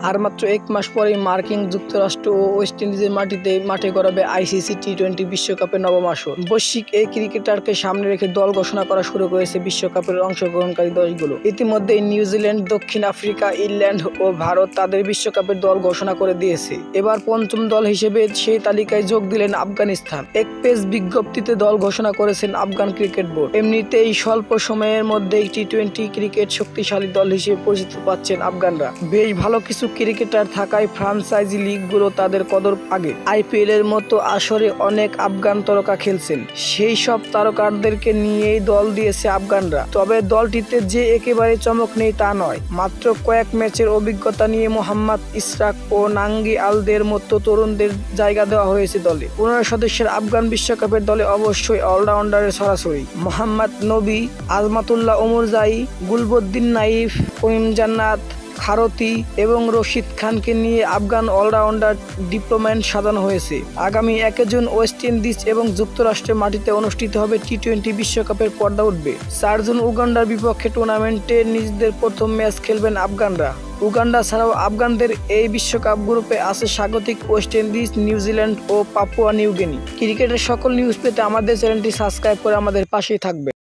আর মাত্র 1 মাস পরেই মার্কিন যুক্তরাষ্ট্র ও ওয়েস্ট ইন্ডিজের মাঠে গড়াবে আইসিসি টি-20 বিশ্বকাপের নবম আসর। বৈশ্বিক এই ক্রিকেটারকে সামনে রেখে দল ঘোষণা করা শুরু করেছে বিশ্বকাপের অংশগ্রহণকারী দেশগুলো। ইতিমধ্যেই নিউজিল্যান্ড, দক্ষিণ আফ্রিকা, ইংল্যান্ড ও ভারত তাদের বিশ্বকাপের দল ঘোষণা করে দিয়েছে। এবার পঞ্চম দল হিসেবে সেই তালিকায় যোগ দিলেন আফগানিস্তান। এক পেজ বিজ্ঞপ্তিতে দল ঘোষণা করেছেন আফগান ক্রিকেট বোর্ড। এমনিতেই স্বল্প সময়ের মধ্যেই টি-20 ক্রিকেট শক্তিশালী দল হিসেবে পরিচিত পাচ্ছেন আফগানরা। বেশ ভালো কিছু ক্রিকেটার থাকায় ফ্রাঞ্চাইজি লিগগুলো তাদের কদর আগে। আইপিএল এর মতো আসরে অনেক আফগান তারকা খেলছেন, সেই সব তারকাদেরকে নিয়েই দল দিয়েছে আফগানরা। তবে দলটিতে যে একেবারে চমক নেই তা নয়। মাত্র কয়েক ম্যাচের অভিজ্ঞতা নিয়ে মোহাম্মদ ইশরাক ও নাঙ্গি আলদের মতো তরুণদের জায়গা দেওয়া হয়েছে দলে। 15 সদস্যের আফগান বিশ্বকাপের দলে অবশ্যই অলরাউন্ডারের ছড়াছড়ি। মোহাম্মদ নবী, আজমাতুল্লাহ ওমরজাই, গুলবদ্দিন নাইফ, করিম জান্নাত, খারতি এবং রশিদ খানকে নিয়ে আফগান অলরাউন্ডার ডিপ্লোম্যান্ট সাজানো হয়েছে। আগামী 1 জুন ওয়েস্ট ইন্ডিজ এবং যুক্তরাষ্ট্রের মাটিতে অনুষ্ঠিত হবে টি-20 বিশ্বকাপের পর্দা উঠবে। 4 জুন উগান্ডার বিপক্ষে টুর্নামেন্টে নিজেদের প্রথম ম্যাচ খেলবেন আফগানরা। উগান্ডা ছাড়াও আফগানদের এই বিশ্বকাপ গ্রুপে আছে স্বাগতিক ওয়েস্ট ইন্ডিজ, নিউজিল্যান্ড ও পাপুয়া নিউ গিনি। ক্রিকেটের সকল নিউজ পেতে আমাদের চ্যানেলটি সাবস্ক্রাইব করে আমাদের পাশেই থাকবে।